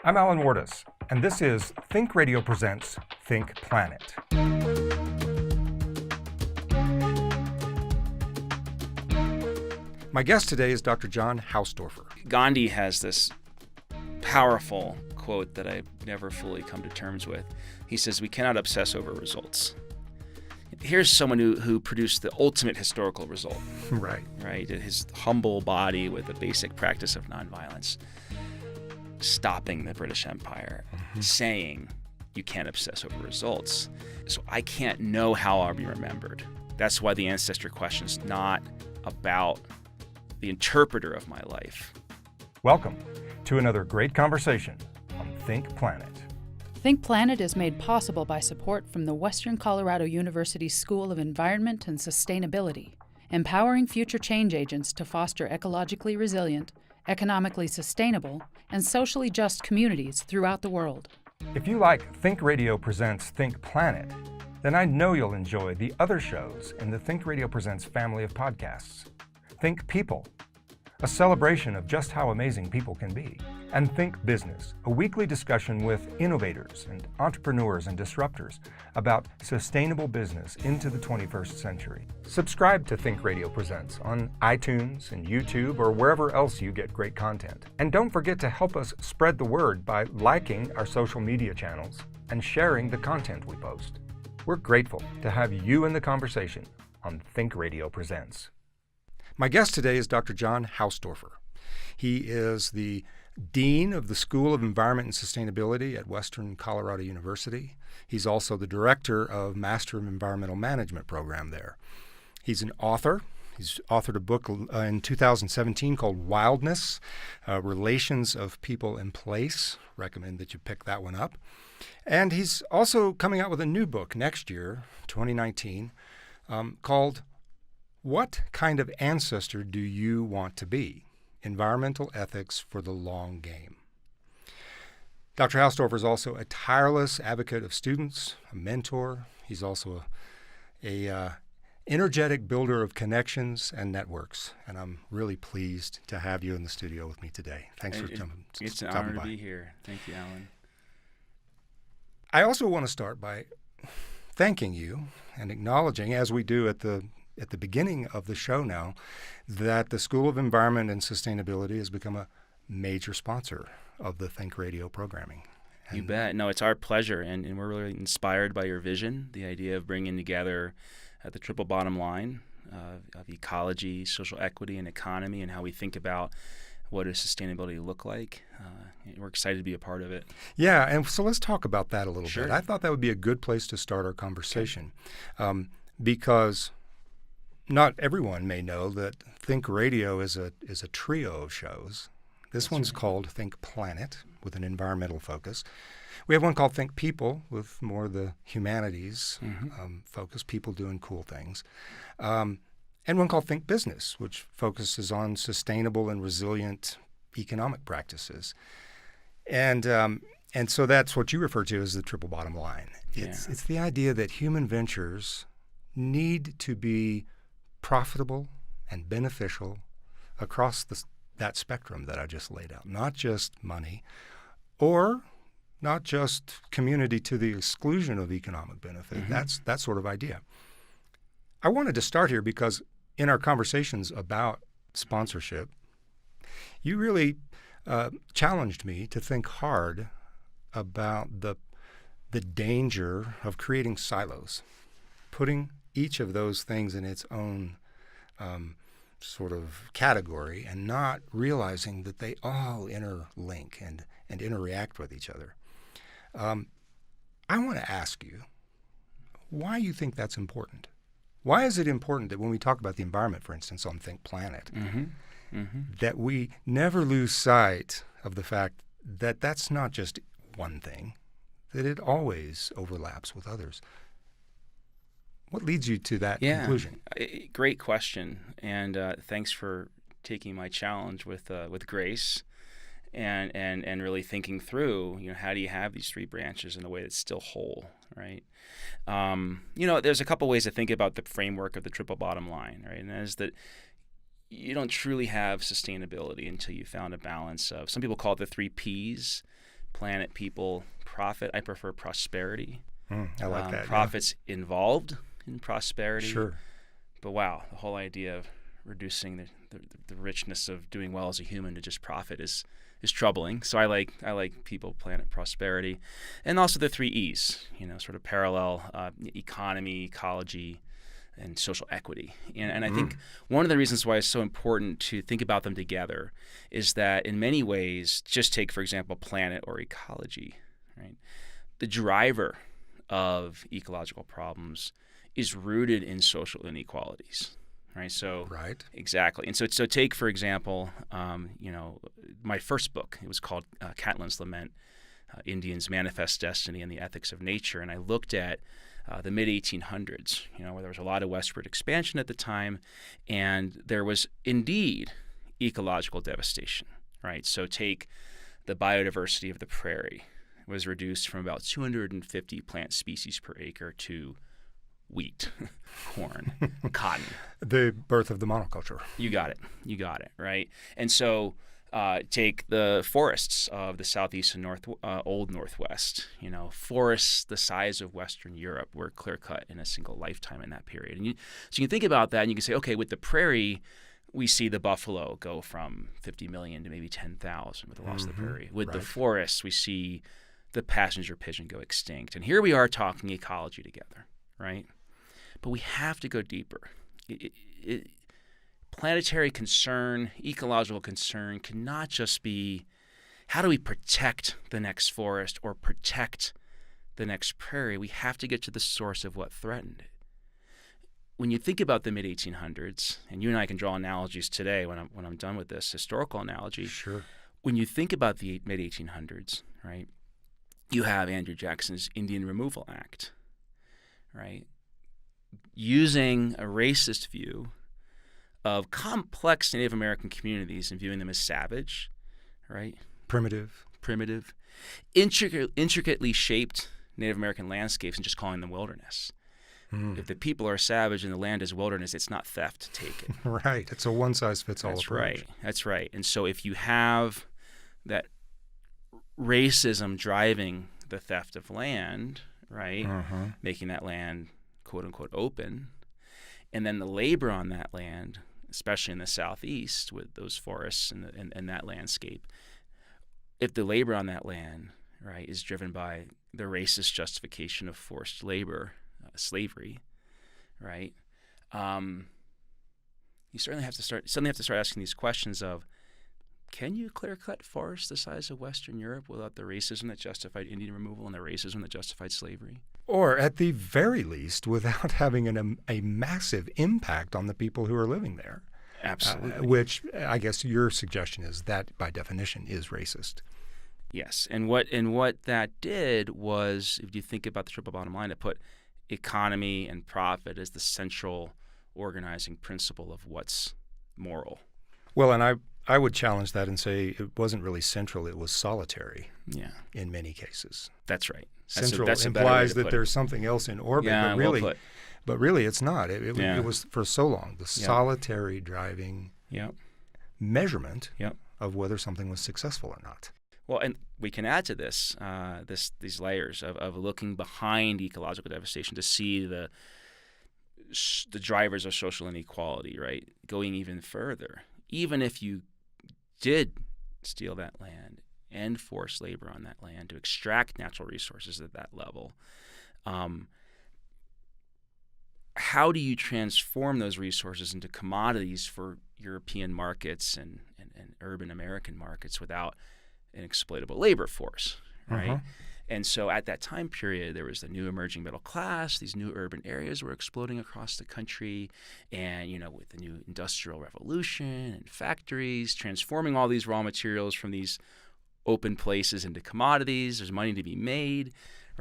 I'm Alan Wartes, and this is ThinkRadio Presents ThinkPlanet. My guest today is Dr. John Hausdoerffer. Gandhi has this powerful quote that I've never fully come to terms with. He says, "We cannot obsess over results." Here's someone who produced the ultimate historical result. Right. His humble body with a basic practice of nonviolence, stopping the British Empire, saying you can't obsess over results. So I can't know how I'll be remembered. That's why the Ancestor question is not about the interpreter of my life. Welcome to another great conversation on ThinkPlanet. ThinkPlanet is made possible by support from the Western Colorado University School of Environment and Sustainability, empowering future change agents to foster ecologically resilient, economically sustainable, and socially just communities throughout the world. If you like ThinkRadio Presents ThinkPlanet, then I know you'll enjoy the other shows in the ThinkRadio Presents family of podcasts. Think People, a celebration of just how amazing people can be. And Think Business, a weekly discussion with innovators and entrepreneurs and disruptors about sustainable business into the 21st century. Subscribe to Think Radio Presents on iTunes and YouTube or wherever else you get great content. And don't forget to help us spread the word by liking our social media channels and sharing the content we post. We're grateful to have you in the conversation on Think Radio Presents. My guest today is Dr. John Hausdoerffer. He is the Dean of the School of Environment and Sustainability at Western Colorado University. He's also the Director of Master of Environmental Management program there. He's an author. He's authored a book in 2017 called Wildness, Relations of People and Place. Recommend that you pick that one up. And he's also coming out with a new book next year, 2019, called What Kind of Ancestor Do You Want to Be? Environmental Ethics for the Long Game. Dr. Hausdoerffer is also a tireless advocate of students, a mentor. He's also a energetic builder of connections and networks, and I'm really pleased to have you in the studio with me today. Thanks for coming. It's an honor to be here. Thank you, Alan. I also want to start by thanking you and acknowledging, as we do at the beginning of the show now, that the School of Environment and Sustainability has become a major sponsor of the Think Radio programming. You bet. No, it's our pleasure, and we're really inspired by your vision, the idea of bringing together the triple bottom line of ecology, social equity, and economy, and how we think about what does sustainability look like. We're excited to be a part of it. Yeah, and so let's talk about that a little Sure. bit. I thought that would be a good place to start our conversation, because not everyone may know that Think Radio is a trio of shows. This one's called ThinkPlanet, with an environmental focus. We have one called Think People, with more of the humanities focus, people doing cool things. And one called Think Business, which focuses on sustainable and resilient economic practices. And so that's what you refer to as the triple bottom line. It's the idea that human ventures need to be profitable and beneficial across that spectrum that I just laid out. Not just money, or not just community to the exclusion of economic benefit. That's that sort of idea. I wanted to start here because in our conversations about sponsorship, you really challenged me to think hard about the danger of creating silos, putting each of those things in its own sort of category and not realizing that they all interlink and interact with each other. I want to ask you why you think that's important. Why is it important that when we talk about the environment, for instance, on ThinkPlanet, that we never lose sight of the fact that that's not just one thing, that it always overlaps with others? What leads you to that conclusion? Great question, and thanks for taking my challenge with grace, and really thinking through, how do you have these three branches in a way that's still whole, right? There's a couple ways to think about the framework of the triple bottom line, right? And that is that you don't truly have sustainability until you found a balance of, some people call it the three Ps: planet, people, profit. I prefer prosperity. I like that. Profits involved in prosperity. Sure. But wow, the whole idea of reducing the richness of doing well as a human to just profit is troubling. So I like people, planet, prosperity, and also the 3 E's. Sort of parallel: economy, ecology, and social equity. And I think one of the reasons why it's so important to think about them together is that in many ways, just take, for example, planet or ecology, right? The driver of ecological problems is rooted in social inequalities, right? So Right. Exactly. And so take, for example, my first book. It was called Catlin's Lament, Indians' Manifest Destiny and the Ethics of Nature. And I looked at the mid-1800s, where there was a lot of westward expansion at the time, and there was indeed ecological devastation, right? So take the biodiversity of the prairie was reduced from about 250 plant species per acre to wheat, corn, cotton. The birth of the monoculture. You got it, right? And so take the forests of the southeast and old northwest. Forests the size of Western Europe were clear-cut in a single lifetime in that period. And so you can think about that, and you can say, okay, with the prairie, we see the buffalo go from 50 million to maybe 10,000 with the loss of the prairie. With the forests, we see the passenger pigeon go extinct. And here we are talking ecology together, right? But we have to go deeper. Planetary concern, ecological concern cannot just be how do we protect the next forest or protect the next prairie. We have to get to the source of what threatened it. When you think about the mid-1800s, and you and I can draw analogies today when I'm done with this historical analogy. Sure. When you think about the mid-1800s, right, you have Andrew Jackson's Indian Removal Act, right, using a racist view of complex Native American communities and viewing them as savage, right? Primitive, intricately shaped Native American landscapes and just calling them wilderness. If the people are savage and the land is wilderness, it's not theft to take it. Right. It's a one-size-fits-all approach. That's right. And so if you have that racism driving the theft of land, right, making that land quote-unquote open, and then the labor on that land, especially in the southeast with those forests and that landscape, if the labor on that land, right, is driven by the racist justification of forced labor, slavery, right, you suddenly have to start asking these questions of, can you clear-cut forests the size of Western Europe without the racism that justified Indian removal and the racism that justified slavery? Or at the very least, without having a massive impact on the people who are living there. Absolutely. Which I guess your suggestion is that, by definition, is racist. Yes. And what that did was, if you think about the triple bottom line, it put economy and profit as the central organizing principle of what's moral. Well, and I would challenge that and say it wasn't really central, it was solitary. Yeah. In many cases. That's right. Central that's implies that there's something else in orbit, yeah, but really it's not. It was for so long the solitary driving measurement of whether something was successful or not. Well, and we can add to this, these layers of looking behind ecological devastation to see the drivers of social inequality, right? Going even further. Even if you did steal that land and force labor on that land to extract natural resources at that level, how do you transform those resources into commodities for European markets and urban American markets without an exploitable labor force, right? And so at that time period, there was the new emerging middle class. These new urban areas were exploding across the country. And, with the new industrial revolution and factories, transforming all these raw materials from these open places into commodities. There's money to be made,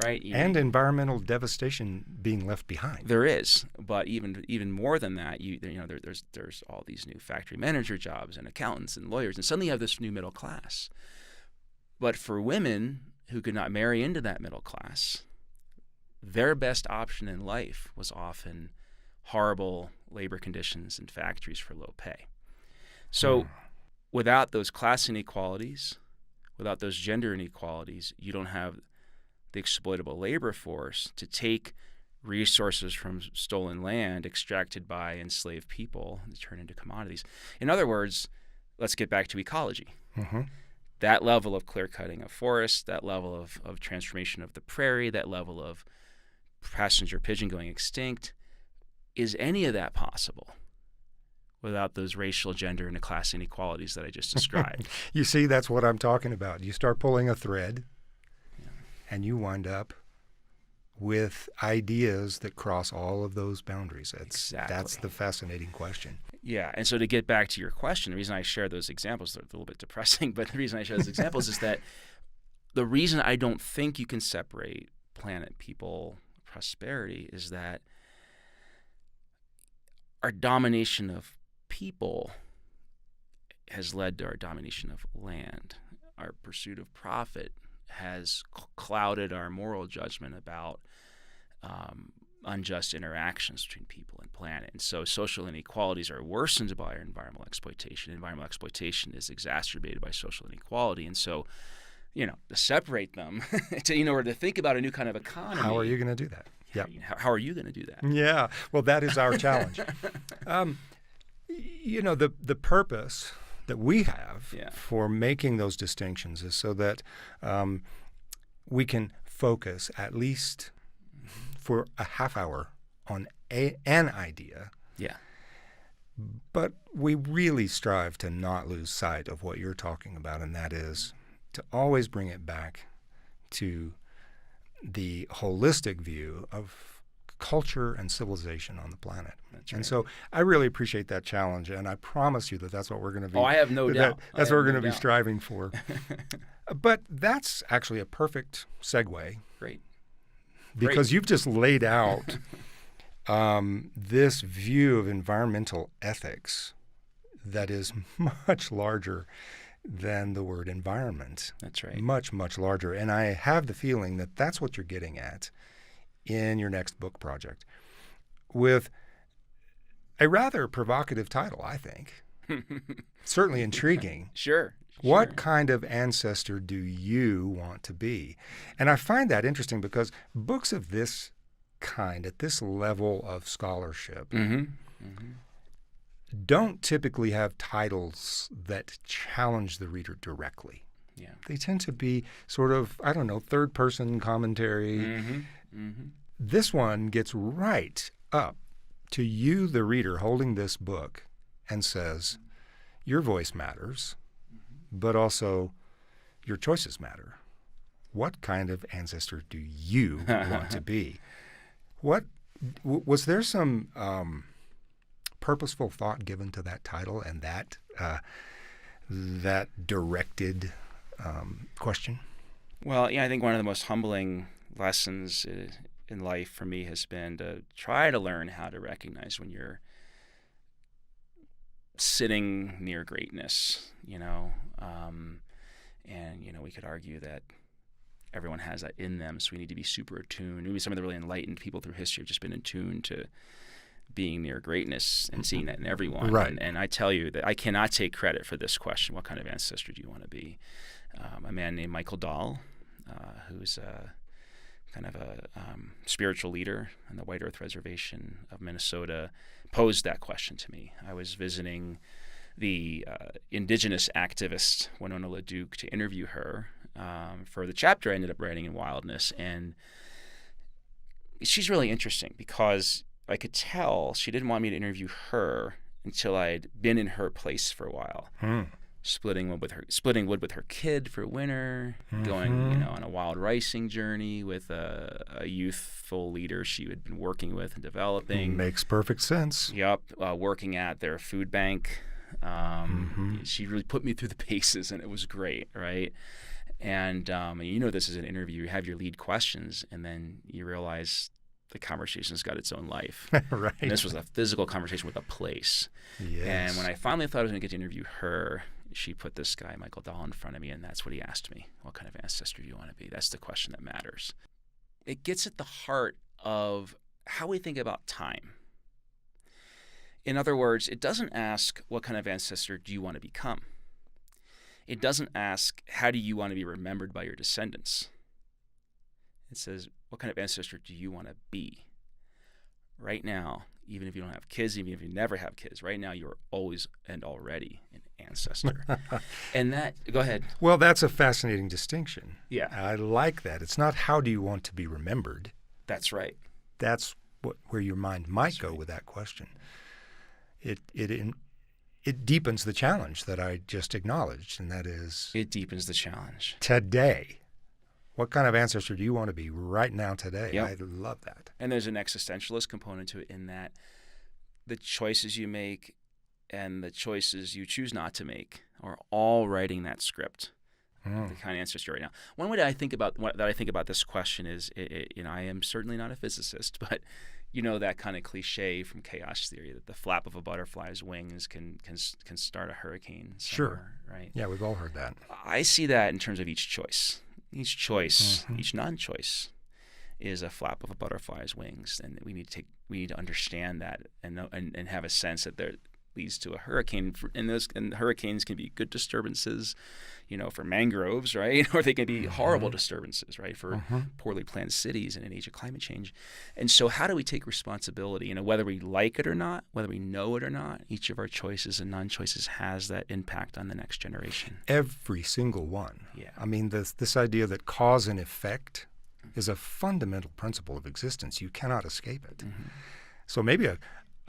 right? And environmental devastation being left behind. There is, but even more than that, there's all these new factory manager jobs and accountants and lawyers, and suddenly you have this new middle class. But for women who could not marry into that middle class, their best option in life was often horrible labor conditions in factories for low pay. So without those class inequalities, Without those gender inequalities, you don't have the exploitable labor force to take resources from stolen land extracted by enslaved people and turn into commodities. In other words, let's get back to ecology. Mm-hmm. That level of clear-cutting of forests, that level of transformation of the prairie, that level of passenger pigeon going extinct, is any of that possible without those racial, gender, and class inequalities that I just described? You see, that's what I'm talking about. You start pulling a thread, and you wind up with ideas that cross all of those boundaries. Exactly. That's the fascinating question. Yeah, and so to get back to your question, the reason I share those examples, they're a little bit depressing, but the reason I share those examples is that the reason I don't think you can separate planet, people, prosperity is that our domination of people has led to our domination of land. Our pursuit of profit has clouded our moral judgment about unjust interactions between people and planet. And so social inequalities are worsened by our environmental exploitation. Environmental exploitation is exacerbated by social inequality. And so, to separate them, in order to think about a new kind of economy. How are you going to do that? Yep. How are you going to do that? Yeah, well, that is our challenge. The purpose that we have for making those distinctions is so that we can focus at least for a half hour on an idea. Yeah. But we really strive to not lose sight of what you're talking about, and that is to always bring it back to the holistic view of culture and civilization on the planet. That's and right. so I really appreciate that challenge, and I promise you that that's what we're going to be. Oh, I have no doubt. That's what we're going to be striving for. But that's actually a perfect segue. Great. Because you've just laid out this view of environmental ethics that is much larger than the word environment. That's right. Much, much larger. And I have the feeling that that's what you're getting at in your next book project, with a rather provocative title, I think. Certainly intriguing. Sure. What kind of ancestor do you want to be? And I find that interesting because books of this kind, at this level of scholarship, don't typically have titles that challenge the reader directly. Yeah. They tend to be sort of, third-person commentary. This one gets right up to you, the reader, holding this book and says, your voice matters, but also your choices matter. What kind of ancestor do you want to be? Was there some purposeful thought given to that title and that directed question? Well, I think one of the most humbling lessons in life for me has been to try to learn how to recognize when you're sitting near greatness, and we could argue that everyone has that in them, so we need to be super attuned. Maybe some of the really enlightened people through history have just been attuned to being near greatness and seeing that in everyone. Right. And I tell you that I cannot take credit for this question, what kind of ancestor do you want to be? A man named Michael Dahl, who's kind of a spiritual leader on the White Earth Reservation of Minnesota, posed that question to me. I was visiting the indigenous activist Winona LaDuke to interview her for the chapter I ended up writing in Wildness. And she's really interesting because I could tell she didn't want me to interview her until I'd been in her place for a while. Splitting wood with her kid for winter, going on a wild ricing journey with a youthful leader she had been working with and developing. Makes perfect sense. Yep, working at their food bank. She really put me through the paces, and it was great, right? And this is an interview. You have your lead questions, and then you realize the conversation's got its own life. Right. And this was a physical conversation with a place. Yes. And when I finally thought I was going to get to interview her, she put this guy, Michael Dahl, in front of me, and that's what he asked me. What kind of ancestor do you want to be? That's the question that matters. It gets at the heart of how we think about time. In other words, it doesn't ask what kind of ancestor do you want to become. It doesn't ask, how do you want to be remembered by your descendants? It says, what kind of ancestor do you want to be? Right now, even if you don't have kids, even if you never have kids, right now you are always and already an ancestor. And that, go ahead. Well, that's a fascinating distinction. Yeah. I like that. It's not how do you want to be remembered. That's right. That's where your mind might go with that question. It deepens the challenge that I just acknowledged, and that is... It deepens the challenge. Today. What kind of ancestor do you want to be right now today? Yep. I love that. And there's an existentialist component to it in that the choices you make and the choices you choose not to make are all writing that script. The kind of ancestor right now. One way that I think about this question is, I am certainly not a physicist, but that kind of cliche from chaos theory that the flap of a butterfly's wings can start a hurricane somewhere, sure. Right? Yeah, we've all heard that. I see that in terms of each choice. Each choice, each non-choice, is a flap of a butterfly's wings, and we need to understand that and have a sense that there leads to a hurricane. And hurricanes can be good disturbances, for mangroves, right? Or they can be horrible disturbances, right? For poorly planned cities in an age of climate change. And so how do we take responsibility? Whether we like it or not, whether we know it or not, each of our choices and non-choices has that impact on the next generation. Every single one. Yeah. I mean, this idea that cause and effect is a fundamental principle of existence. You cannot escape it. So maybe a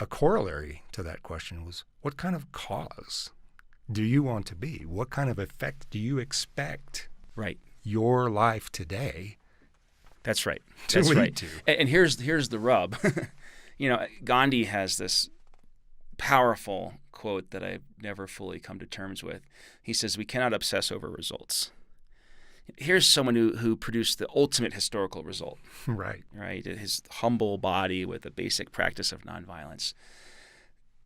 corollary to that question was, what kind of cause do you want to be? What kind of effect do you expect your life today That's right. to That's lead right. to? And here's the rub. Gandhi has this powerful quote that I've never fully come to terms with. He says, we cannot obsess over results. Here's someone who produced the ultimate historical result. Right. His humble body with a basic practice of nonviolence,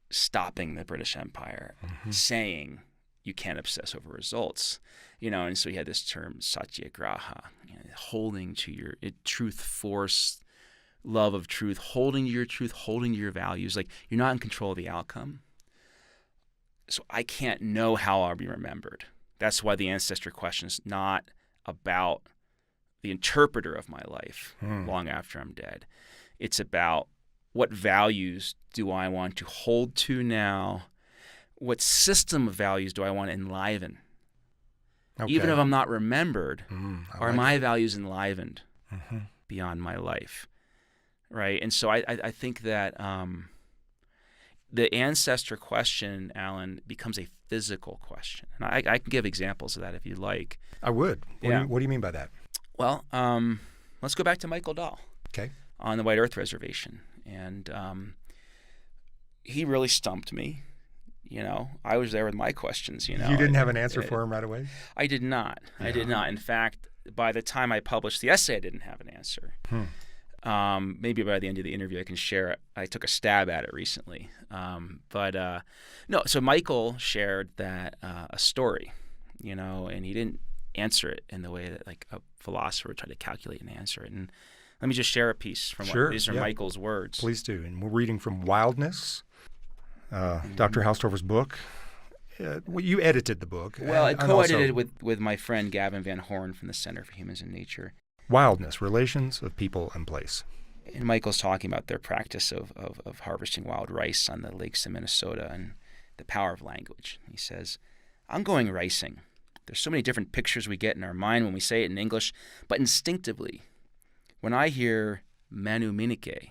stopping the British Empire, saying you can't obsess over results. And so he had this term satyagraha, holding to your truth force, love of truth, holding to your truth, holding to your values. Like, you're not in control of the outcome. So I can't know how I'll be remembered. That's why the ancestor question is not about the interpreter of my life long after I'm dead. It's about what values do I want to hold to now? What system of values do I want to enliven? Okay. Even if I'm not remembered, are my values enlivened beyond my life? Right? And so I think that the ancestor question, Alan, becomes a physical question. And I can give examples of that if you'd like. I would. What do you mean by that? Well, let's go back to Michael Dahl. Okay. On the White Earth Reservation. And he really stumped me. I was there with my questions. You didn't have an answer for him right away? I did not. Yeah. I did not. In fact, by the time I published the essay, I didn't have an answer. Maybe by the end of the interview I can share it. I took a stab at it recently. No, so Michael shared that a story, and he didn't answer it in the way that like a philosopher would try to calculate and answer it. And let me just share a piece from these are Michael's words. Please do. And we're reading from Wildness, Dr. Hausdoerffer's book. You edited the book. Well, I co-edited with my friend Gavin Van Horn from the Center for Humans and Nature. Wildness, relations of people and place. And Michael's talking about their practice of harvesting wild rice on the lakes in Minnesota and the power of language. He says, I'm going ricing. There's so many different pictures we get in our mind when we say it in English, but instinctively, when I hear Manu Minike,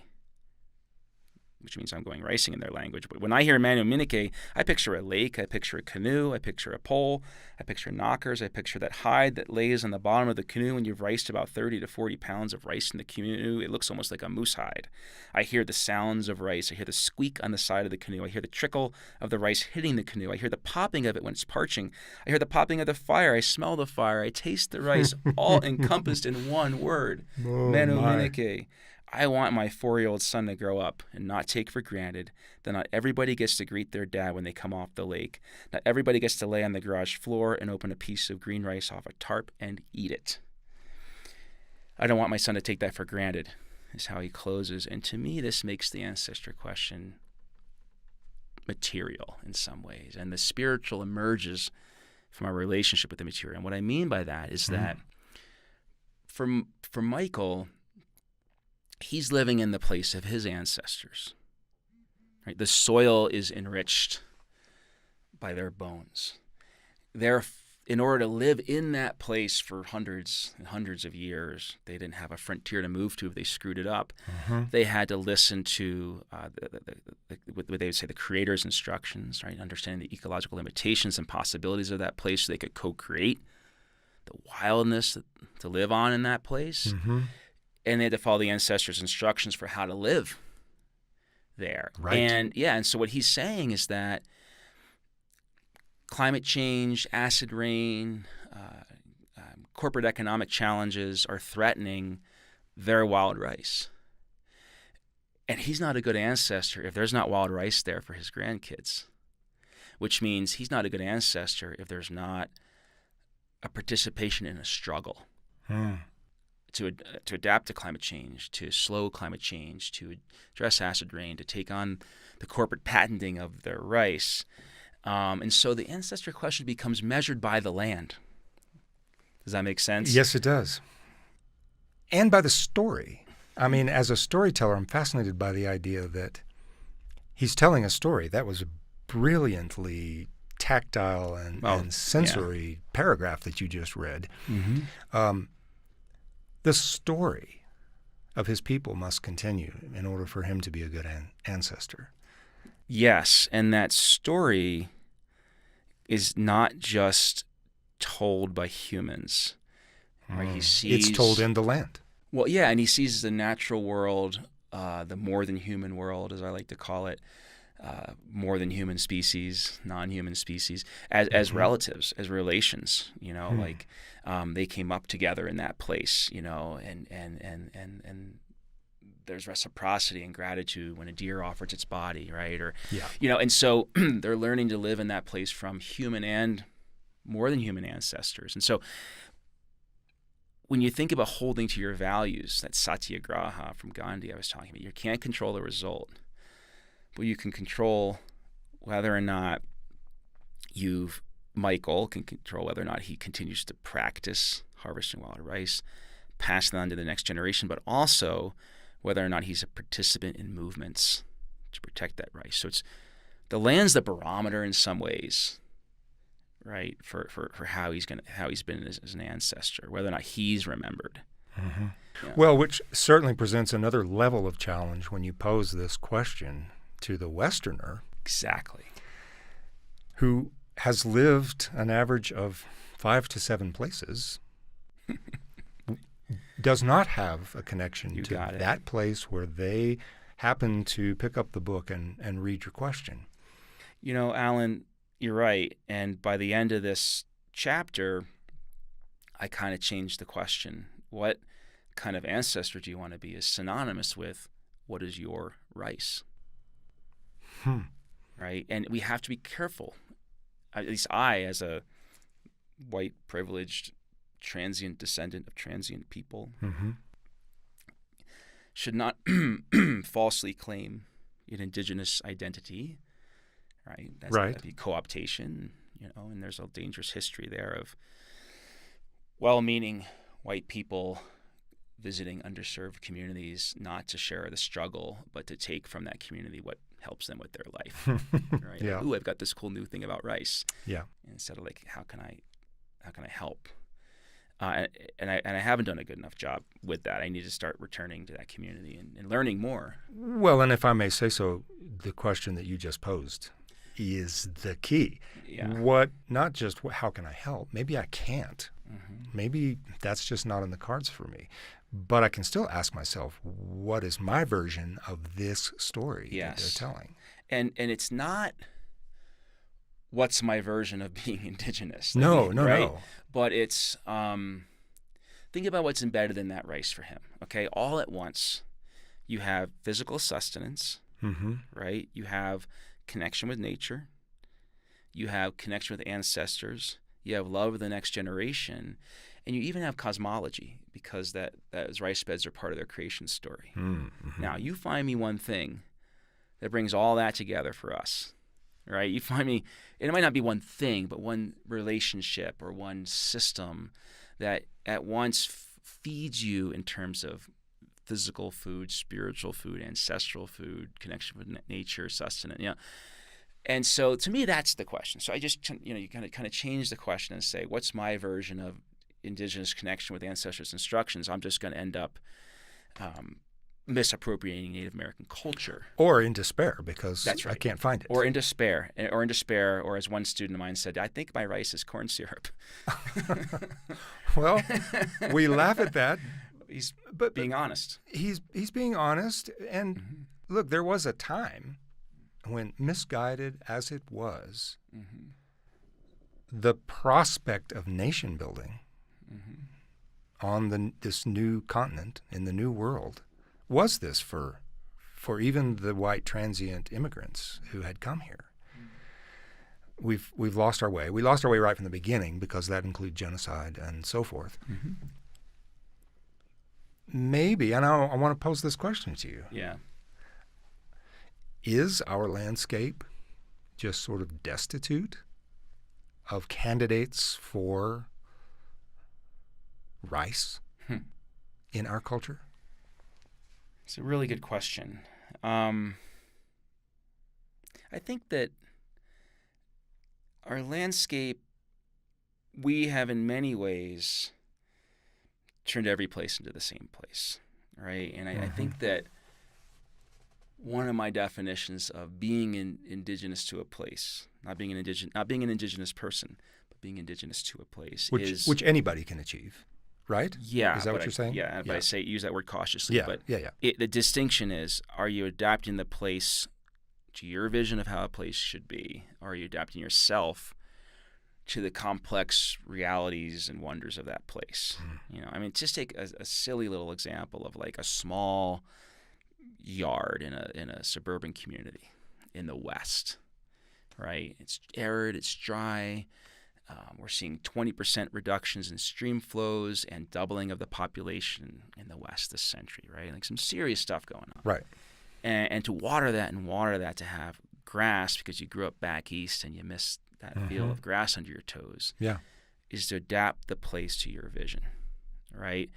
which means I'm going racing in their language. But when I hear Manu Minike, I picture a lake, I picture a canoe, I picture a pole, I picture knockers, I picture that hide that lays on the bottom of the canoe when you've riced about 30 to 40 pounds of rice in the canoe. It looks almost like a moose hide. I hear the sounds of rice. I hear the squeak on the side of the canoe. I hear the trickle of the rice hitting the canoe. I hear the popping of it when it's parching. I hear the popping of the fire. I smell the fire. I taste the rice, all encompassed in one word, Manu Minike. I want my 4-year-old son to grow up and not take for granted that not everybody gets to greet their dad when they come off the lake. Not everybody gets to lay on the garage floor and open a piece of green rice off a tarp and eat it. I don't want my son to take that for granted, is how he closes. And to me, this makes the ancestor question material in some ways. And the spiritual emerges from our relationship with the material. And what I mean by that is that for Michael, he's living in the place of his ancestors. Right? The soil is enriched by their bones. In order to live in that place for hundreds and hundreds of years, they didn't have a frontier to move to if they screwed it up. They had to listen to what they would say the creator's instructions, right? Understanding the ecological limitations and possibilities of that place so they could co-create the wildness to live on in that place. And they had to follow the ancestors' instructions for how to live there. Right. And so what he's saying is that climate change, acid rain, corporate economic challenges are threatening their wild rice. And he's not a good ancestor if there's not wild rice there for his grandkids, which means he's not a good ancestor if there's not a participation in a struggle to adapt to climate change, to slow climate change, to address acid rain, to take on the corporate patenting of their rice. And so the ancestor question becomes measured by the land. Does that make sense? Yes, it does. And by the story. I mean, as a storyteller, I'm fascinated by the idea that he's telling a story. That was a brilliantly tactile and sensory paragraph that you just read. The story of his people must continue in order for him to be a good ancestor. Yes, and that story is not just told by humans. Right? He sees, it's told in the land. Well, yeah, and he sees the natural world, the more than human world, as I like to call it, more than human species, non-human species, as relatives, as relations. Like they came up together in that place. And there's reciprocity and gratitude when a deer offers its body, right? And so they're learning to live in that place from human and more than human ancestors. And so when you think about holding to your values, that satyagraha from Gandhi I was talking about, you can't control the result, but you can control whether or not Michael can control whether or not he continues to practice harvesting wild rice, pass that on to the next generation, but also whether or not he's a participant in movements to protect that rice. So the land's the barometer in some ways, right, for how he's been as an ancestor, whether or not he's remembered. Well, which certainly presents another level of challenge when you pose this question to the Westerner. Exactly. Who has lived an average of 5 to 7 places, does not have a connection to that place where they happen to pick up the book and read your question. Alan, you're right. And by the end of this chapter, I kind of changed the question. What kind of ancestor do you want to be is synonymous with what is your rice? Right? And we have to be careful. At least I, as a white, privileged, transient descendant of transient people, should not falsely claim an indigenous identity, right? That'd be co-optation, and there's a dangerous history there of well-meaning white people visiting underserved communities, not to share the struggle, but to take from that community what helps them with their life. Right? Yeah. Like, ooh, I've got this cool new thing about rice. Yeah. Instead of like, how can I help? And I haven't done a good enough job with that. I need to start returning to that community and learning more. Well, and if I may say so, the question that you just posed is the key. Yeah. Not just how can I help? Maybe I can't. Maybe that's just not in the cards for me. But I can still ask myself, what is my version of this story that they're telling? And it's not what's my version of being indigenous. No. But it's think about what's embedded in that rice for him. Okay, all at once, you have physical sustenance, right? You have connection with nature. You have connection with ancestors. You have love of the next generation, and you even have cosmology because those rice beds are part of their creation story. Now, you find me one thing that brings all that together for us, right? You find me, and it might not be one thing, but one relationship or one system that at once feeds you in terms of physical food, spiritual food, ancestral food, connection with nature, sustenance, And so to me, that's the question. So I just, you kind of change the question and say, what's my version of indigenous connection with ancestors' instructions? I'm just going to end up misappropriating Native American culture. Or in despair because That's right. I can't find it. Or in despair, or as one student of mine said, I think my rice is corn syrup. Well, we laugh at that. He's but being honest. He's being honest. And look, there was a time when, misguided as it was, the prospect of nation building on this new continent, in the new world, was this for even the white transient immigrants who had come here. We've lost our way. We lost our way right from the beginning because that included genocide and so forth. Maybe, and I want to pose this question to you. Yeah. Is our landscape just sort of destitute of candidates for rice in our culture? It's a really good question. I think that our landscape, we have in many ways turned every place into the same place, right? And I think that one of my definitions of being indigenous to a place, not being an indigenous person, but being indigenous to a place, which anybody can achieve. Right? Yeah. Is that what you're saying? Yeah, but I use that word cautiously. Yeah, but yeah. The distinction is, are you adapting the place to your vision of how a place should be, or are you adapting yourself to the complex realities and wonders of that place? Just take a silly little example of like a small yard in a suburban community in the West, right? It's arid, it's dry. We're seeing 20% reductions in stream flows and doubling of the population in the West this century, right? Like some serious stuff going on. Right. And to water that to have grass because you grew up back east and you miss that feel of grass under your toes, is to adapt the place to your vision, right?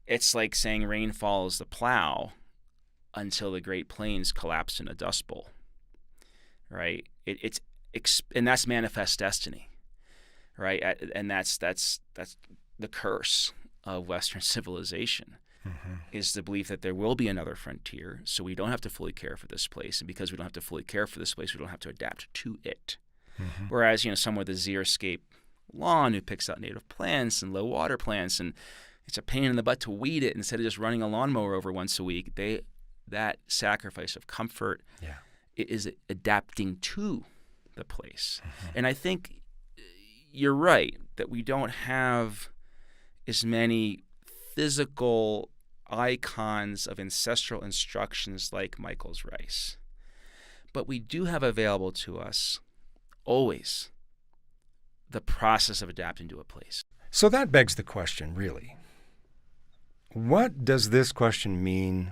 It's like saying rain follows the plow until the Great Plains collapsed in a dust bowl, right? And that's manifest destiny. Right, and that's the curse of Western civilization, is the belief that there will be another frontier, so we don't have to fully care for this place, and because we don't have to fully care for this place, we don't have to adapt to it. Whereas, someone with a xeriscape lawn who picks out native plants and low water plants, and it's a pain in the butt to weed it instead of just running a lawnmower over once a week. That sacrifice of comfort is adapting to the place, and I think you're right that we don't have as many physical icons of ancestral instructions like Michael's rice. But we do have available to us always the process of adapting to a place. So that begs the question, really. What does this question mean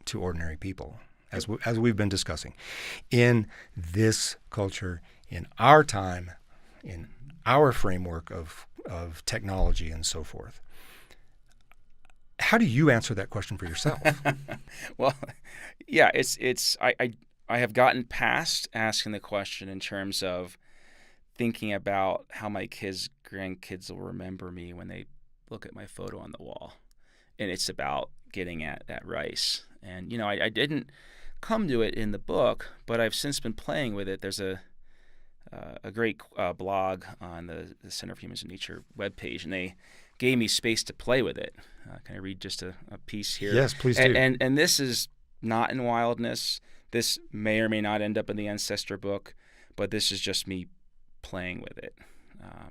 to ordinary people, as we've been discussing, in this culture, in our time, in our framework of technology and so forth? How do you answer that question for yourself? Well, yeah, I have gotten past asking the question in terms of thinking about how my grandkids will remember me when they look at my photo on the wall. And it's about getting at that rice. And, I didn't come to it in the book, but I've since been playing with it. There's a great blog on the Center for Humans and Nature webpage, and they gave me space to play with it. Can I read just a piece here? Yes, please do. And this is not in wildness. This may or may not end up in the Ancestor book, but this is just me playing with it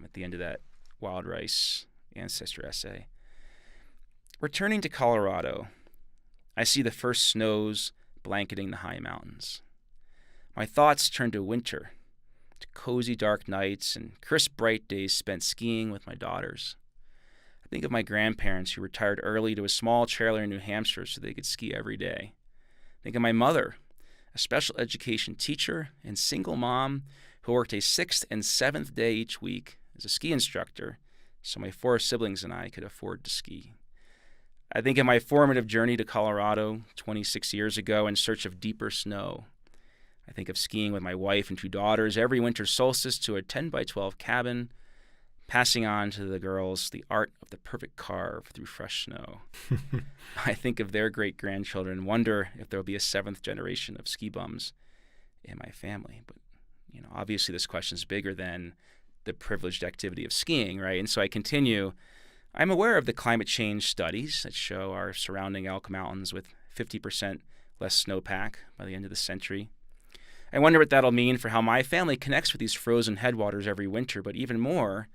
at the end of that Wild Rice Ancestor essay. Returning to Colorado, I see the first snows blanketing the high mountains. My thoughts turn to winter, to cozy dark nights and crisp bright days spent skiing with my daughters. I think of my grandparents who retired early to a small trailer in New Hampshire so they could ski every day. I think of my mother, a special education teacher and single mom who worked a 6th and 7th day each week as a ski instructor so my 4 siblings and I could afford to ski. I think of my formative journey to Colorado 26 years ago in search of deeper snow. I think of skiing with my wife and 2 daughters every winter solstice to a 10 by 12 cabin, passing on to the girls the art of the perfect carve through fresh snow. I think of their great-grandchildren and wonder if there will be a 7th generation of ski bums in my family. But, obviously this question is bigger than the privileged activity of skiing, right? And so I continue. I'm aware of the climate change studies that show our surrounding Elk Mountains with 50% less snowpack by the end of the century. I wonder what that'll mean for how my family connects with these frozen headwaters every winter, but even more,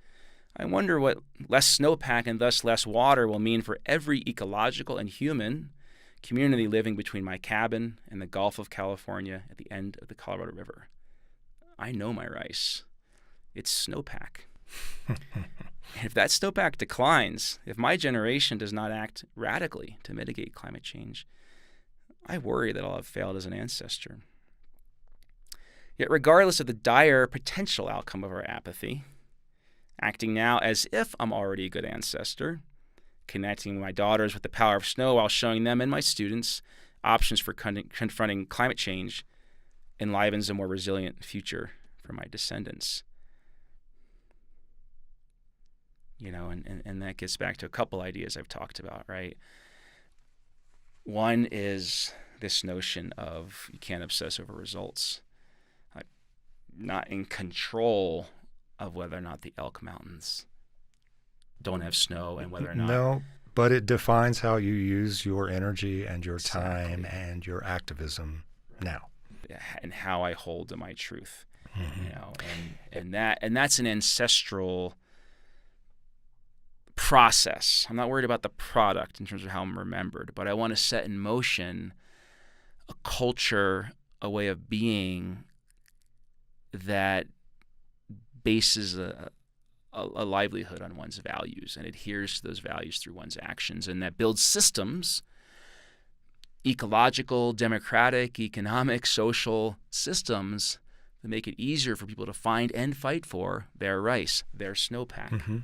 I wonder what less snowpack and thus less water will mean for every ecological and human community living between my cabin and the Gulf of California at the end of the Colorado River. I know my rice. It's snowpack. And if that snowpack declines, if my generation does not act radically to mitigate climate change, I worry that I'll have failed as an ancestor. Yet regardless of the dire potential outcome of our apathy, acting now as if I'm already a good ancestor, connecting my daughters with the power of snow while showing them and my students options for confronting climate change enlivens a more resilient future for my descendants. And that gets back to a couple ideas I've talked about, right? One is this notion of you can't obsess over results. I'm not in control of whether or not the Elk Mountains don't have snow and whether or not... No, but it defines how you use your energy and your time and your activism now. And how I hold to my truth. Mm-hmm. And that's an ancestral process. I'm not worried about the product in terms of how I'm remembered, but I want to set in motion a culture, a way of being that bases a livelihood on one's values and adheres to those values through one's actions, and that builds systems, ecological, democratic, economic, social systems that make it easier for people to find and fight for their rice, their snowpack. Mm-hmm.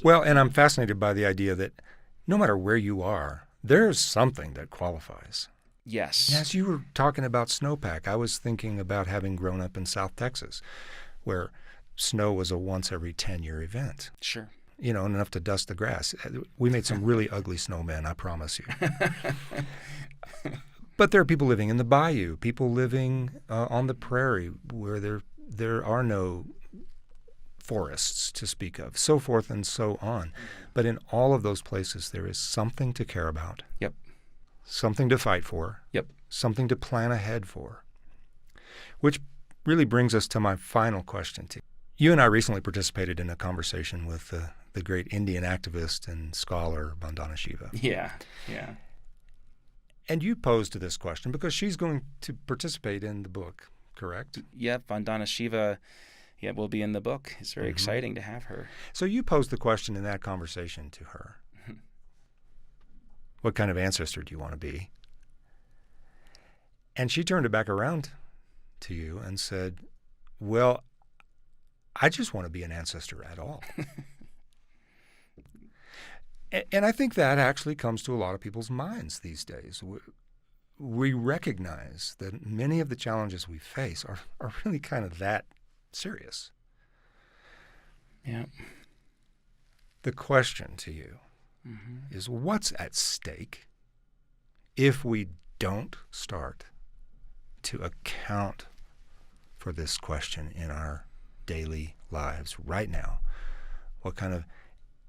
Well, and I'm fascinated by the idea that no matter where you are, there's something that qualifies. Yes. As you were talking about snowpack, I was thinking about having grown up in South Texas, where snow was a once every 10-year event. Sure. Enough to dust the grass. We made some really ugly snowmen, I promise you. But there are people living in the bayou, people living on the prairie where there are no forests to speak of, so forth and so on. But in all of those places, there is something to care about. Yep. Something to fight for. Yep. Something to plan ahead for. Which really brings us to my final question to you. You and I recently participated in a conversation with the great Indian activist and scholar Vandana Shiva. Yeah. And you posed this question because she's going to participate in the book, correct? Yeah, Vandana Shiva will be in the book. It's very exciting to have her. So you posed the question in that conversation to her. What kind of ancestor do you want to be? And she turned it back around to you and said, well, I just want to be an ancestor at all. And I think that actually comes to a lot of people's minds these days. We recognize that many of the challenges we face are really kind of that serious. Yeah. The question to you is, what's at stake if we don't start to account for this question in our daily lives right now? What kind of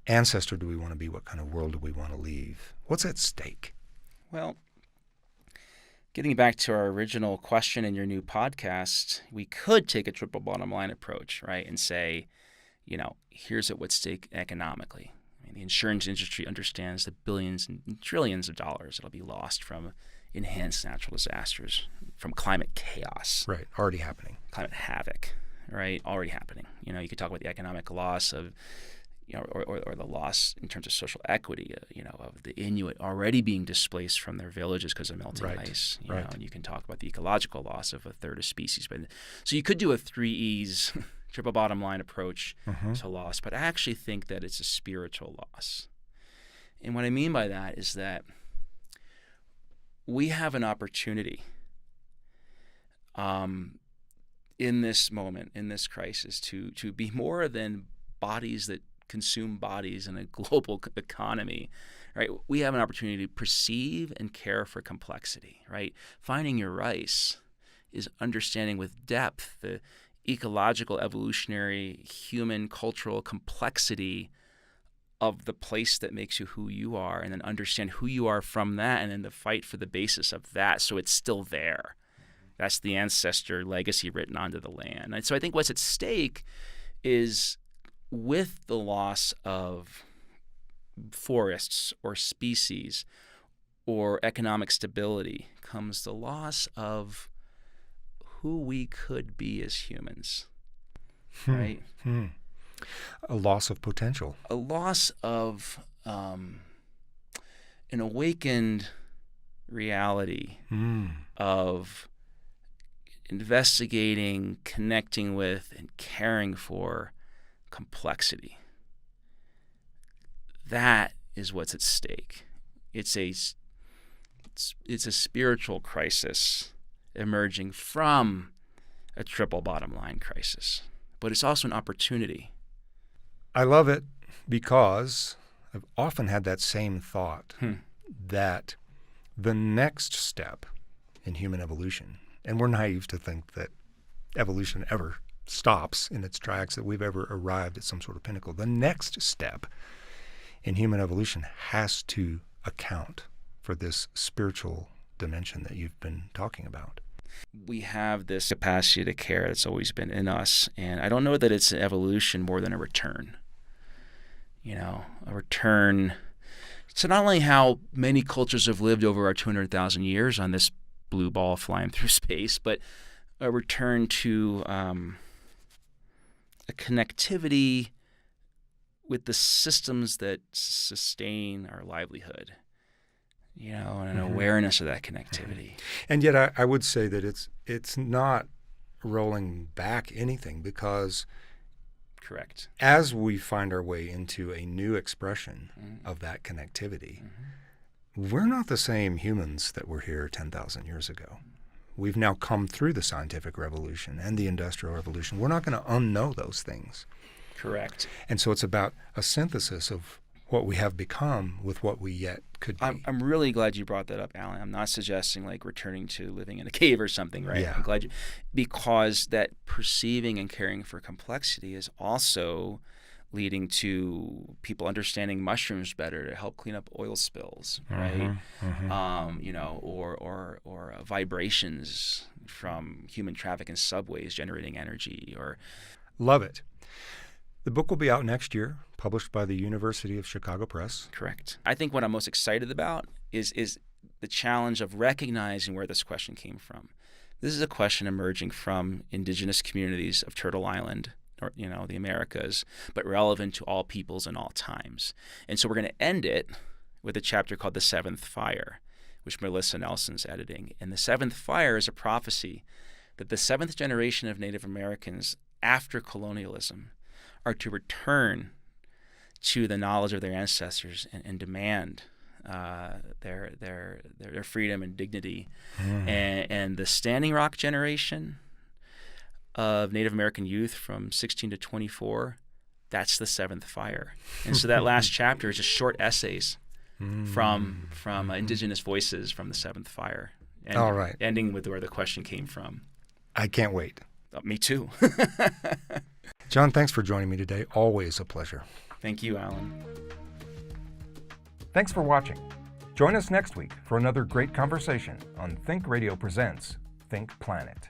ancestor do we want to be? What kind of world do we want to leave? What's at stake? Well, getting back to our original question in your new podcast, we could take a triple bottom line approach, right, and say, here's what's at stake economically. The insurance industry understands the billions and trillions of dollars that'll be lost from enhanced natural disasters, from climate chaos. Right, already happening. Climate havoc, right, already happening. You could talk about the economic loss of or the loss in terms of social equity, of the Inuit already being displaced from their villages because of melting ice. You know, and you can talk about the ecological loss of a third of species. But so you could do a 3 E's triple bottom line approach to loss, but I actually think that it's a spiritual loss. And what I mean by that is that we have an opportunity in this moment, in this crisis, to be more than bodies that consume bodies in a global economy, right? We have an opportunity to perceive and care for complexity, right? Finding your rice is understanding with depth the ecological, evolutionary, human, cultural complexity of the place that makes you who you are, and then understand who you are from that, and then to fight for the basis of that so it's still there. That's the ancestor legacy written onto the land. And so I think what's at stake is, with the loss of forests or species or economic stability, comes the loss of who we could be as humans, right? A loss of potential. A loss of an awakened reality of investigating, connecting with, and caring for complexity. That is what's at stake. It's a spiritual crisis emerging from a triple bottom line crisis, but it's also an opportunity. I love it because I've often had that same thought that the next step in human evolution, and we're naive to think that evolution ever stops in its tracks, that we've ever arrived at some sort of pinnacle. The next step in human evolution has to account for this spiritual dimension that you've been talking about. We have this capacity to care that's always been in us, and I don't know that it's an evolution more than a return. A return to not only how many cultures have lived over our 200,000 years on this blue ball flying through space, but a return to a connectivity with the systems that sustain our livelihood, and an awareness of that connectivity. And yet I would say that it's not rolling back anything, because correct, as we find our way into a new expression of that connectivity, we're not the same humans that were here 10,000 years ago. We've now come through the scientific revolution and the industrial revolution. We're not going to unknow those things. Correct. And so it's about a synthesis of what we have become with what we yet could be. I'm really glad you brought that up, Alan. I'm not suggesting like returning to living in a cave or something, right? Yeah. I'm glad because that perceiving and caring for complexity is also leading to people understanding mushrooms better to help clean up oil spills, right? Or vibrations from human traffic in subways generating energy. Love it. The book will be out next year, published by the University of Chicago Press. Correct. I think what I'm most excited about is the challenge of recognizing where this question came from. This is a question emerging from indigenous communities of Turtle Island, or the Americas, but relevant to all peoples and all times. And so we're going to end it with a chapter called The Seventh Fire, which Melissa Nelson's editing. And The Seventh Fire is a prophecy that the seventh generation of Native Americans after colonialism are to return to the knowledge of their ancestors and demand their freedom and dignity. And the Standing Rock generation of Native American youth from 16 to 24, that's the seventh fire. And so that last chapter is just short essays from indigenous voices from the seventh fire. And all right. Ending with where the question came from. I can't wait. Me too. John, thanks for joining me today. Always a pleasure. Thank you, Alan. Thanks for watching. Join us next week for another great conversation on ThinkRadio Presents ThinkPlanet.